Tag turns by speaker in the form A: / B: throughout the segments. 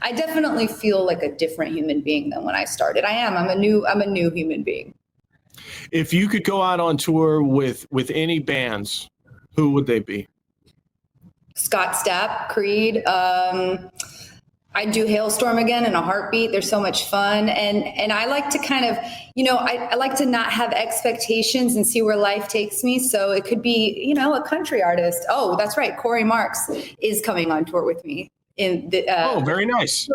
A: I definitely feel like a different human being than when I started. I'm a new human being.
B: If you could go out on tour with any bands, who would they be?
A: Scott Stapp, Creed. I'd do Hailstorm again in a heartbeat. They're so much fun. And I like to kind of, I like to not have expectations and see where life takes me. So it could be, a country artist. Oh, that's right. Corey Marks is coming on tour with me.
B: Oh, very nice.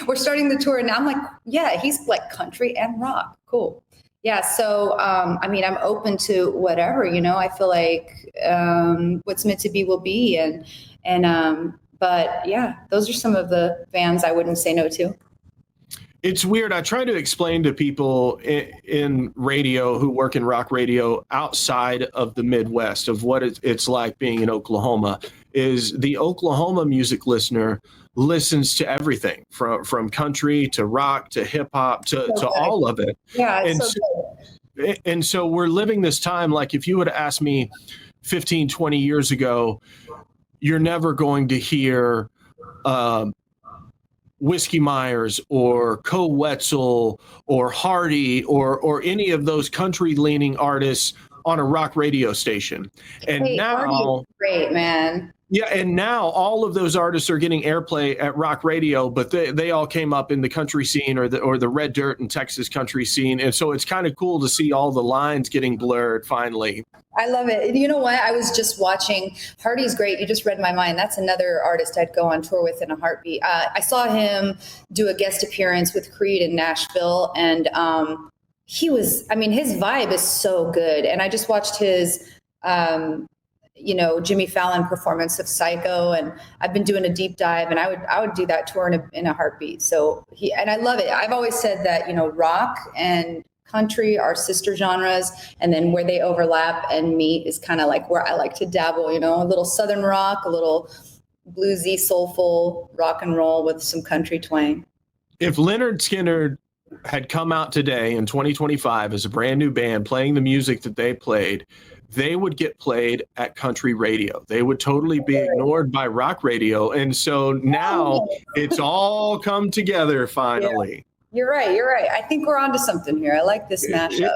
A: We're starting the tour and I'm like, yeah, he's like country and rock. Cool. Yeah. So, I'm open to whatever, I feel like, what's meant to be will be. But yeah, those are some of the bands I wouldn't say no to.
B: It's weird. I try to explain to people in radio who work in rock radio outside of the Midwest of what it's like being in Oklahoma. Is the Oklahoma music listener listens to everything from country to rock to hip hop to all of it.
A: Yeah,
B: and so we're living this time. Like if you would have asked me 15, 20 years ago, you're never going to hear Whiskey Myers or Co Wetzel or Hardy or any of those country leaning artists on a rock radio station. And now,
A: great, man.
B: Yeah, and now all of those artists are getting airplay at rock radio, but they all came up in the country scene or the red dirt and Texas country scene, and so it's kind of cool to see all the lines getting blurred finally.
A: I love it. You know what? I was just watching. Hardy's great. You just read my mind. That's another artist I'd go on tour with in a heartbeat. I saw him do a guest appearance with Creed in Nashville, and his vibe is so good. And I just watched his Jimmy Fallon performance of Psycho, and I've been doing a deep dive, and I would do that tour in a heartbeat. So I love it. I've always said that, rock and country are sister genres, and then where they overlap and meet is kind of like where I like to dabble, a little Southern rock, a little bluesy, soulful rock and roll with some country twang.
B: If Lynyrd Skynyrd had come out today in 2025 as a brand new band playing the music that they played, they would get played at country radio. They would totally be ignored by rock radio. And so now it's all come together finally.
A: Yeah. You're right. I think we're onto something here. I like this mashup.